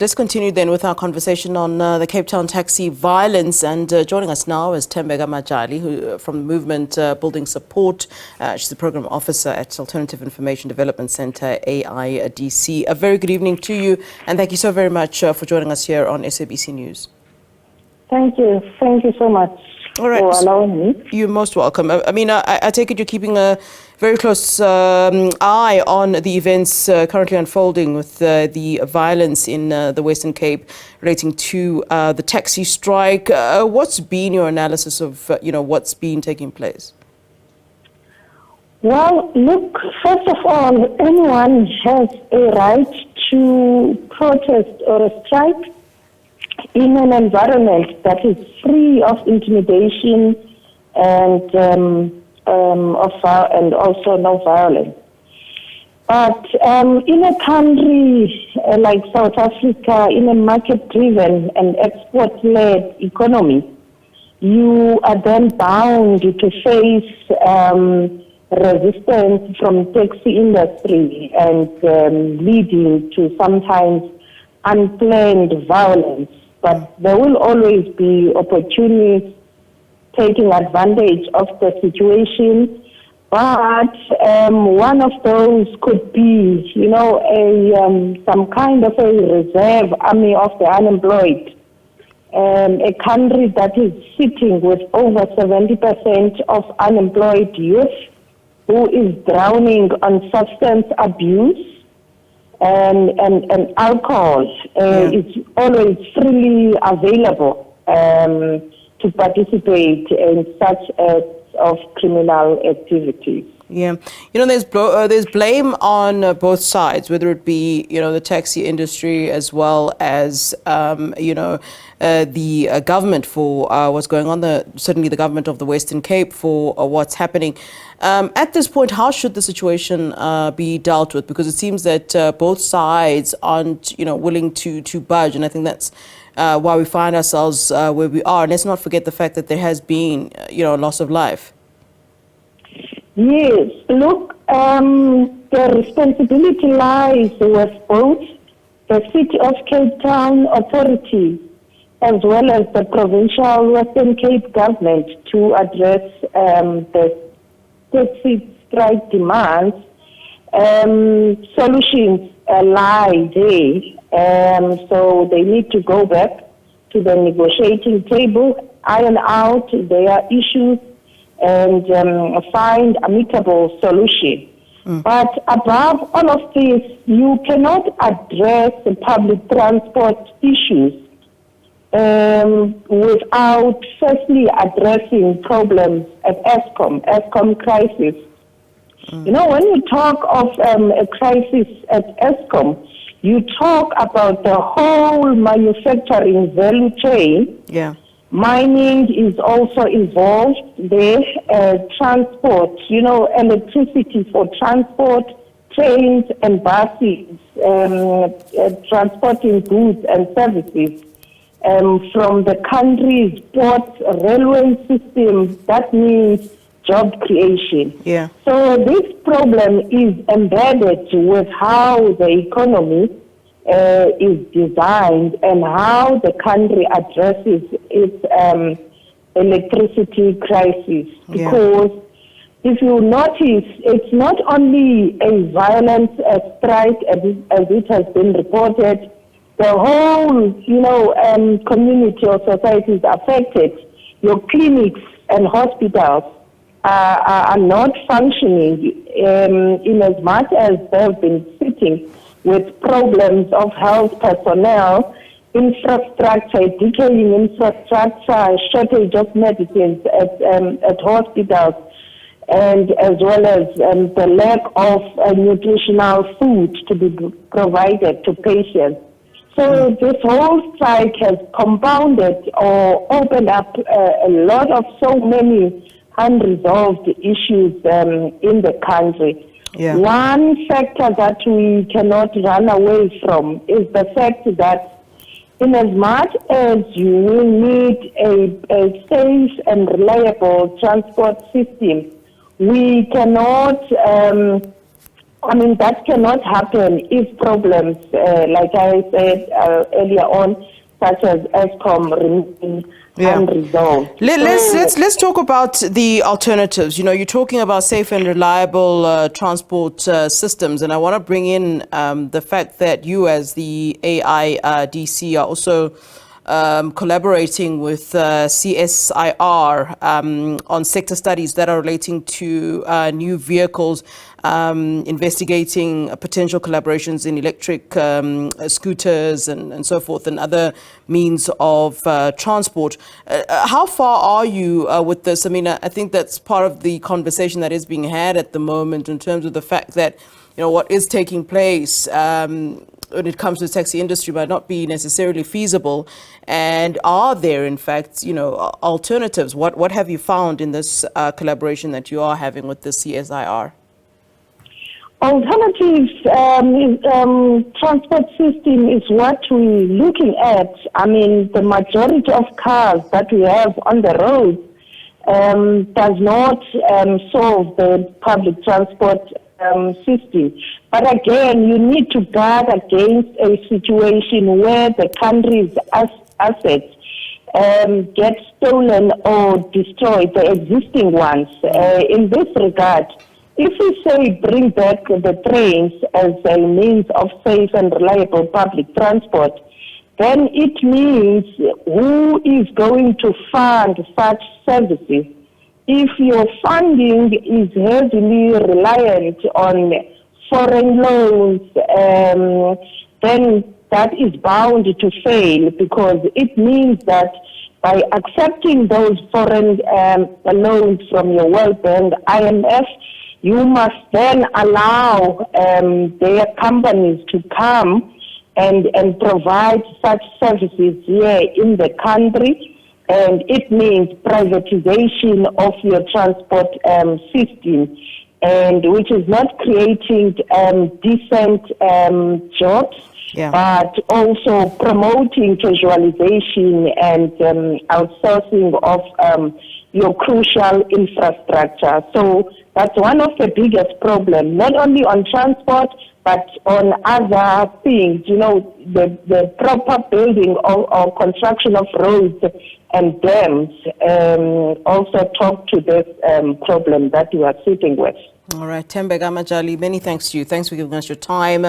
Let's continue then with our conversation on the Cape Town taxi violence, and joining us now is Thembeka Majali, who from the movement Building Support. She's the program officer at Alternative Information Development Centre, AIDC. A very good evening to you, and thank you so very much for joining us here on SABC News. Thank you so much. All right. For allowing me. You're most welcome. I take it you're keeping a very close eye on the events currently unfolding with the violence in the Western Cape relating to the taxi strike. What's been your analysis of what's been taking place? Well, look, first of all, anyone has a right to protest or a strike in an environment that is free of intimidation and also no violence. But in a country like South Africa, in a market-driven and export-led economy, you are then bound to face resistance from taxi industry and leading to sometimes unplanned violence. But there will always be opportunities taking advantage of the situation. But one of those could be, some kind of a reserve army of the unemployed. A country that is sitting with over 70% of unemployed youth who is drowning on substance abuse. And alcohol is always freely available to participate in such acts of criminal activities. Yeah, there's blame on both sides, whether it be the taxi industry as well as the government for what's going on. Certainly the government of the Western Cape for what's happening. At this point, how should the situation be dealt with? Because it seems that both sides aren't willing to budge, and I think that's why we find ourselves where we are. And let's not forget the fact that there has been loss of life. Yes, look, the responsibility lies with both the City of Cape Town authority as well as the provincial Western Cape government to address the taxi strike demands. Solutions lie there, so they need to go back to the negotiating table, iron out their issues, and find amicable solution. But above all of this, you cannot address the public transport issues without firstly addressing problems at ESCOM crisis. When you talk of a crisis at ESCOM, you talk about the whole manufacturing value chain. Yeah. Mining is also involved there, transport, electricity for transport, trains and buses, transporting goods and services from the country's port railway system. That means job creation. Yeah. So this problem is embedded with how the economy is designed and how the country addresses its electricity crisis. Because if you notice, it's not only a violent strike as it has been reported. The whole, community or society is affected. Your clinics and hospitals are not functioning in as much as they've been sitting with problems of health personnel, infrastructure, decaying infrastructure, shortage of medicines at hospitals, and as well as the lack of nutritional food to be provided to patients. So this whole strike has compounded or opened up a lot of so many unresolved issues in the country. Yeah. One factor that we cannot run away from is the fact that in as much as you will need a safe and reliable transport system, we cannot I mean, that cannot happen if problems, like I said earlier on, such as ESCOM remain unresolved. Let's talk about the alternatives. You know, you're talking about safe and reliable transport systems, and I want to bring in the fact that you, as the AIDC, are also collaborating with CSIR on sector studies that are relating to new vehicles, investigating potential collaborations in electric scooters and so forth, and other means of transport. How far are you with this? I mean, I think that's part of the conversation that is being had at the moment in terms of the fact that, you know, what is taking place when it comes to the taxi industry might not be necessarily feasible. And are there, in fact, you know, alternatives? What have you found in this collaboration that you are having with the CSIR? Alternatives transport system is what we're looking at. I mean, the majority of cars that we have on the road does not solve the public transport system. But again, you need to guard against a situation where the country's assets get stolen or destroyed, the existing ones. In this regard, if we say bring back the trains as a means of safe and reliable public transport, then it means who is going to fund such services? If your funding is heavily reliant on foreign loans, then that is bound to fail, because it means that by accepting those foreign loans from your World Bank, IMF, you must then allow their companies to come and provide such services here in the country. And it means privatization of your transport system, and which is not creating decent jobs, but also promoting casualization and outsourcing of your crucial infrastructure. So that's one of the biggest problems, not only on transport, but on other things. You know, the proper building or construction of roads and dams also talk to this problem that we are sitting with. All right, Thembeka Majali, many thanks to you. Thanks for giving us your time.